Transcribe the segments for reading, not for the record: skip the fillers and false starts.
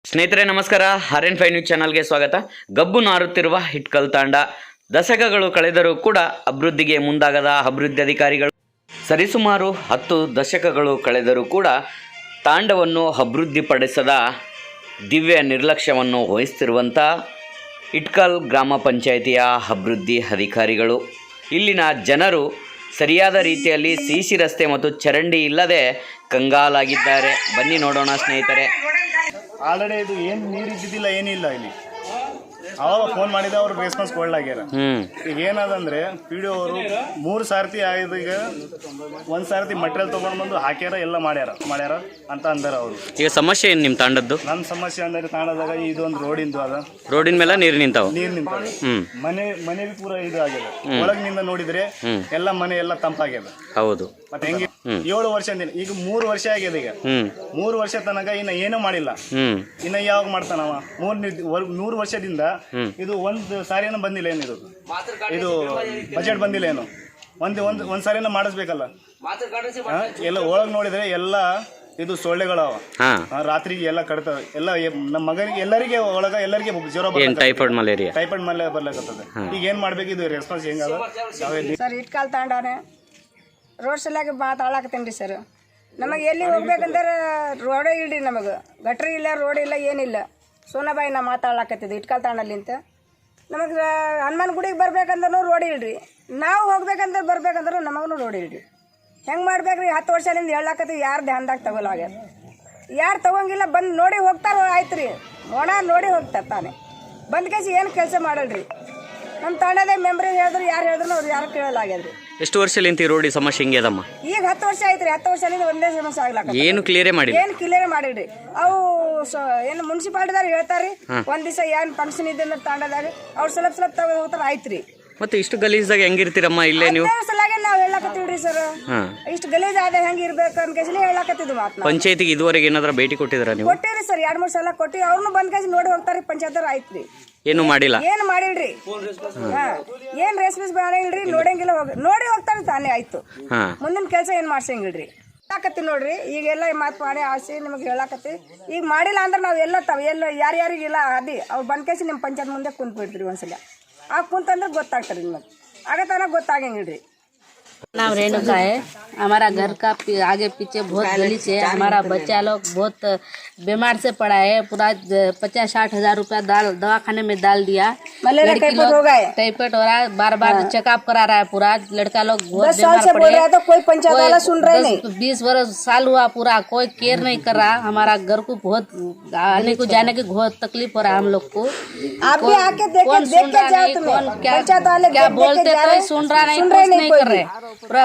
ಸ್ನೇಹಿತರೆ ನಮಸ್ಕಾರ. RN5 news ಚಾನಲ್ಗೆ ಸ್ವಾಗತ. ಗಬ್ಬು ನಾರುತ್ತಿರುವ ಹಿಟ್ಕಲ್ ತಾಂಡ ದಶಕಗಳು ಕಳೆದರೂ ಕೂಡ ಅಭಿವೃದ್ಧಿಗೆ ಮುಂದಾಗದ ಅಭಿವೃದ್ಧಿ ಅಧಿಕಾರಿಗಳು. ಸರಿಸುಮಾರು 10 ದಶಕಗಳು ಕಳೆದರೂ ಕೂಡ ತಾಂಡವನ್ನು ಅಭಿವೃದ್ಧಿಪಡಿಸದ ದಿವ್ಯ ನಿರ್ಲಕ್ಷ್ಯವನ್ನು ವಹಿಸುತ್ತಿರುವಂಥ ಹಿಟ್ಕಲ್ ಗ್ರಾಮ ಪಂಚಾಯಿತಿಯ ಅಭಿವೃದ್ಧಿ ಅಧಿಕಾರಿಗಳು. ಇಲ್ಲಿನ ಜನರು ಸರಿಯಾದ ರೀತಿಯಲ್ಲಿ ಸಿಸಿ ರಸ್ತೆ ಮತ್ತು ಚರಂಡಿ ಇಲ್ಲದೆ ಕಂಗಾಲಾಗಿದ್ದಾರೆ. ಬನ್ನಿ ನೋಡೋಣ ಸ್ನೇಹಿತರೆ. ಆಲ್ರೆಡಿ ಇದು ಏನು ನೀರು ಇದ್ದಿದ್ದಿಲ್ಲ, ಏನಿಲ್ಲ ಇಲ್ಲಿ. ಅವಾಗ ಫೋನ್ ಮಾಡಿದ ಅವ್ರು ರೆಸ್ಪಾನ್ಸ್ ಕೊಡ್ಲಾಗ್ಯಾರ. ಈಗ ಏನದಂದ್ರೆ ಪಿ ಡಿ ಅವರು 3 ಸಾರ್ತಿ ಆಯ್ತು. ಈಗ 1 ಸಾರ್ತಿ ಮಟೀರಿಯಲ್ ತೊಗೊಂಡು ಬಂದು ಹಾಕ್ಯಾರ, ಎಲ್ಲ ಮಾಡ್ಯಾರ ಅಂತ ಅಂದಾರ ಅವರು. ಈಗ ಸಮಸ್ಯೆ ಏನು ನಿಮ್ಮ ತಾಂಡದ್ದು? ನನ್ನ ಸಮಸ್ಯೆ ಅಂದ್ರೆ ತಾಂಡದಾಗ ಇದೊಂದು ರೋಡಿಂದು ಅದ. ರೋಡಿನ ಮೇಲೆ ನೀರು ನಿಂತಾವ. ಮನೆ ಪೂರ ಇದು ಆಗ್ಯದ. ಒಳಗಿನಿಂದ ನೋಡಿದ್ರೆ ಎಲ್ಲ ಮನೆ ಎಲ್ಲ ತಂಪಾಗ್ಯದ. ಹೌದು. ಮತ್ತೆ ಹೆಂಗೆ 7 ವರ್ಷ ಈಗ 3 ವರ್ಷ ಆಗ್ಯದ. ಈಗ 3 ವರ್ಷ ತನಕ ಇನ್ನ ಏನೂ ಮಾಡಿಲ್ಲ. ಇನ್ನ ಯಾವಾಗ ಮಾಡ್ತಾನವ? 3 ವರ್ಷದಿಂದ ಇದು ಒಂದು ಸಾರಿನ ಬಂದಿಲ್ಲ. ಏನಿದು ಇದು ಬಜೆಟ್ ಬಂದಿಲ್ಲ. ಏನು ಒಂದ್ ಸಾರಿನ ಮಾಡಿಸ್ಬೇಕಲ್ಲ. ಎಲ್ಲ ಒಳಗ್ ನೋಡಿದ್ರೆ ಎಲ್ಲ ಇದು ಸೊಳ್ಳೆಗಳವ. ರಾತ್ರಿಗೆ ಎಲ್ಲ ಕಡ್ತಾವ. ಎಲ್ಲ ನಮ್ಮ ಮಗನಿಗೆ ಎಲ್ಲರಿಗೆ ಒಳಗ ಎಲ್ಲರಿಗೆ ಜ್ವರ ಟೈಫಾಯ್ಡ್ ಮಲೇರಿಯಾ ಬರ್ಲಕತ್ತದ. ಈಗ ಏನ್ ಮಾಡ್ಬೇಕು? ಇದು ರೆಸ್ಪಾನ್ಸ್ ಹೆಂಗದ ಸರ್? ಹಿಟ್ಕಲ್ ತಾಂಡಾನೆ ರೋಡ್ ಸಲುವಾಗಿ ಮಾತಾಡಕತ್ತೀನಿ ರೀ ಸರ್. ನಮಗೆ ಎಲ್ಲಿ ಹೋಗ್ಬೇಕಂದ್ರೆ ರೋಡೇ ಇಲ್ರಿ. ನಮಗೆ ಗಟ್ರಿ ಇಲ್ಲ, ರೋಡ್ ಇಲ್ಲ, ಏನಿಲ್ಲ. ಸೋನಾಬಾಯಿ ನಾ ಮಾತಾಡ್ಲಾಕತ್ತಿದ್ದು ಹಿಟ್ಕಲ್ ತಾಂಡಲ್ಲಿಂತ. ನಮಗೆ ಹನುಮಾನ್ ಗುಡಿಗೆ ಬರ್ಬೇಕಂದ್ರೂ ರೋಡ್ ಇಲ್ರಿ. ನಾವು ಹೋಗ್ಬೇಕಂದ್ರೆ ಬರ್ಬೇಕಂದ್ರೆ ನಮಗೂ ರೋಡ್ ಇಲ್ರಿ. ಹೆಂಗೆ ಮಾಡ್ಬೇಕ್ರಿ? 10 ವರ್ಷದಿಂದ ಹೇಳಾಕತ್ತೀವಿ. ಯಾರು ಧ್ಯಾನದಾಗ ತಗೊಲಾಗ್ಯಾರ, ಯಾರು ತಗೊಂಗಿಲ್ಲ. ಬಂದು ನೋಡಿ ಹೋಗ್ತಾರ, ಆಯ್ತು ರೀ. ನೋಡಿ ಹೋಗ್ತಾರೆ ತಾನೆ. ಬಂದ್ ಕೇಸಿ ಏನು ಕೆಲಸ ಮಾಡಲ್ರಿ. ನಮ್ಮ ತಾಂಡದ ಮೆಂಬ್ರಿಗೆ ಹೇಳಿದ್ರು, ಯಾರು ಹೇಳಿದ್ರು ಅವ್ರು ಯಾರು ಕೇಳಲಾಗ್ಯದ್ರಿ. ಎಷ್ಟು ವರ್ಷಲಿಂತ ಈ ರೋಡಿ ಸಮಸ್ಯೆ ಹಿಂಗೆ ಅದಮ್ಮ? ಈಗ 10 ವರ್ಷ ಆಯ್ತ್ರಿ. 10 ವರ್ಷದಿಂದ ಒಂದೇ ಸಮಸ್ಯೆ ಆಗ್ಲಾಕ. ಏನು ಕ್ಲಿಯರೇ ಮಾಡಿಡ್ರಿ. ಅವು ಏನು ಮುನ್ಸಿಪಾಲಿಟಿದವ್ರು ಹೇಳ್ತಾರ್ರಿ, ಒಂದ್ ದಿವಸ ಏನ್ ಫಂಕ್ಷನ್ ಇದೆ ಅಂದ್ರೆ ತಾಂಡದಾಗ ಅವ್ರು ಸ್ವಲ್ಪ ತಗೊಂಡ್ ಹೋಗ್ತಾರ, ಆಯ್ತ್ರಿ. ಮತ್ತೆ ಇಷ್ಟು ಗಲೀಜಾಗ ಹೆಂಗಿರ್ತೀರಮ್ಮ ಇಲ್ಲೇ ನೀವು? ಸಲಾಗೆ ನಾವು ಹೇಳಕತ್ತೀವ್ರಿ ಸರ್. ಇಷ್ಟು ಗಲೀಜ್ ಆದ ಹೆಂಗ್ ಇರ್ಬೇಕು ಅಂತ ಕೇಳಿ ಹೇಳಕತ್ತಿದ್ವಿ. ಮಾತು ಪಂಚಾಯತಿಗೆ ಇದುವರೆಗೆ ಏನಾದ್ರು ಭೇಟಿ ಕೊಟ್ಟಿದ್ರ ನೀವು? ಕೊಟ್ಟಿವ್ರಿ ಸರ್, 2-3 ಸಲ ಕೊಟ್ಟಿವಿ. ಅವ್ರನ್ನು ಬಂದ್ ಕೇಸಿ ನೋಡಿ ಹೋಗ್ತಾರ್ರಿ. ಪಂಚಾಯತ್ ಆಯ್ತ್ರಿ. ಏನು ಮಾಡಿಲ್ಲ, ಏನು ಮಾಡಿಲ್ರಿ. ಏನ್ ರೆಸ್ಪಾನ್ಸ್ ಮಾಡಂಗಿಲ್ರಿ. ನೋಡಂಗಿಲ್ಲ, ನೋಡಿ ಹೋಗ್ತಾನೆ ತಾನೇ, ಆಯ್ತು. ಮುಂದಿನ ಕೆಲಸ ಏನ್ ಮಾಡ್ಸಂಗಿಲ್ರಿ. ಹೇಳಕತ್ತಿ ನೋಡ್ರಿ. ಈಗೆಲ್ಲ ಮಾತು ಮಾಡಿ ಆಸೆ ನಿಮಗೆ ಹೇಳಕತ್ತಿ. ಈಗ ಮಾಡಿಲ್ಲ ಅಂದ್ರೆ ನಾವು ಎಲ್ಲ ಯಾರ್ಯಾರಿಗಿಲ್ಲ ಅದಿ ಅವ್ರು ಬಂದ್ ಕೇಸಿ ನಿಮ್ಮ ಪಂಚಾಯತ್ ಮುಂದೆ ಕುಂತ್ ಬಿಡ್ತೀರಿ. ಒಂದ್ಸಲ ಆ ಕುಂತಂದ್ರೆ ಗೊತ್ತಾಗ್ತಾರೆ ನಿಮಗೆ. ಆಗತನ ಗೊತ್ತಾಗಂಗಿಲ್ರಿ. नाम रेणुका है। हमारा घर का आगे पीछे बहुत गलीच है। हमारा बच्चा लोग बहुत बीमार से पड़ा है। पूरा 50-60 हजार रुपया दवाखाने में डाल दिया। टाइफाइड हो रहा है, बार चेकअप करा रहा है पूरा। लड़का लोग बहुत बीमार पड़े हैं, तो कोई पंचायत वाला सुन रहे नहीं। 20 वर्ष साल हुआ पूरा, कोई केयर नहीं कर रहा। हमारा घर को बहुत आने को जाने की बहुत तकलीफ हो रहा है हम लोग को। आप भी आके देख के जाओ। तुम्हें क्या बोलते तो सुन रहा नहीं, कुछ नहीं कर रहे। पूरा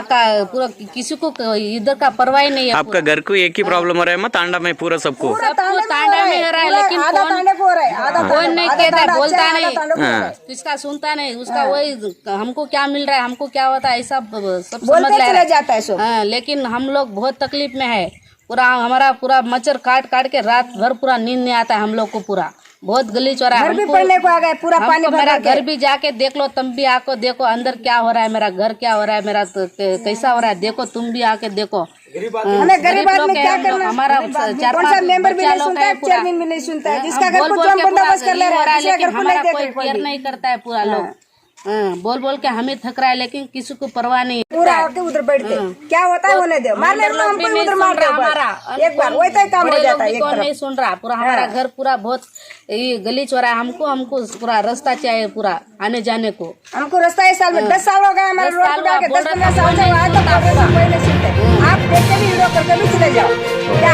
किसी को इधर का परवाह नहीं है। आपका घर को एक ही प्रॉब्लम हो रहा है? तांडा में पूरा सबको तांडा में हो रहा है, लेकिन कोई नहीं कहता, बोलता नहीं, किसका सुनता नहीं। उसका वही हमको क्या मिल रहा है, हमको क्या होता है, ऐसा सब समझ जाता है। लेकिन हम लोग बहुत तकलीफ में है। पूरा हमारा पूरा मच्छर काट के रात भर पूरा नींद नहीं आता है हम लोग को। पूरा बहुत गलीच हो रहा है। पूरा पानी मेरा घर भी जाके देख लो, तुम भी आको देखो अंदर क्या हो रहा है, मेरा घर क्या हो रहा है, मेरा कैसा हो रहा है, देखो तुम भी आके देखो। हमें गरीब आदमी क्या करना? हमारा 4-5 मेंबर भी नहीं सुनता है, चेयरमैन भी नहीं सुनता है। जिसका घर को हम बंदोबस्त कर ले रहा है, लेकिन हमारा कोई केयर नहीं करता है। पूरा लोग बोल के हमें थक रहा है, लेकिन किसी को परवाह नहीं। पूरा आके उधर बैठते, क्या होता है होने दो। मारने में हमको उधर मार दो हमारा एक बार, वही तो काम हो जाता है। कौन नहीं सुन रहा? पूरा हमारा घर पूरा बहुत गलीच हो रहा है। हमको पूरा रास्ता चाहिए पूरा आने जाने को। हमको रास्ता इस साल में 10 साल हो गया हमारे रोड पे आके 10-15 साल से वहाँ तो कोई नहीं सुनते। आप देख के भी वीडियो करके भी चले जाओ। क्या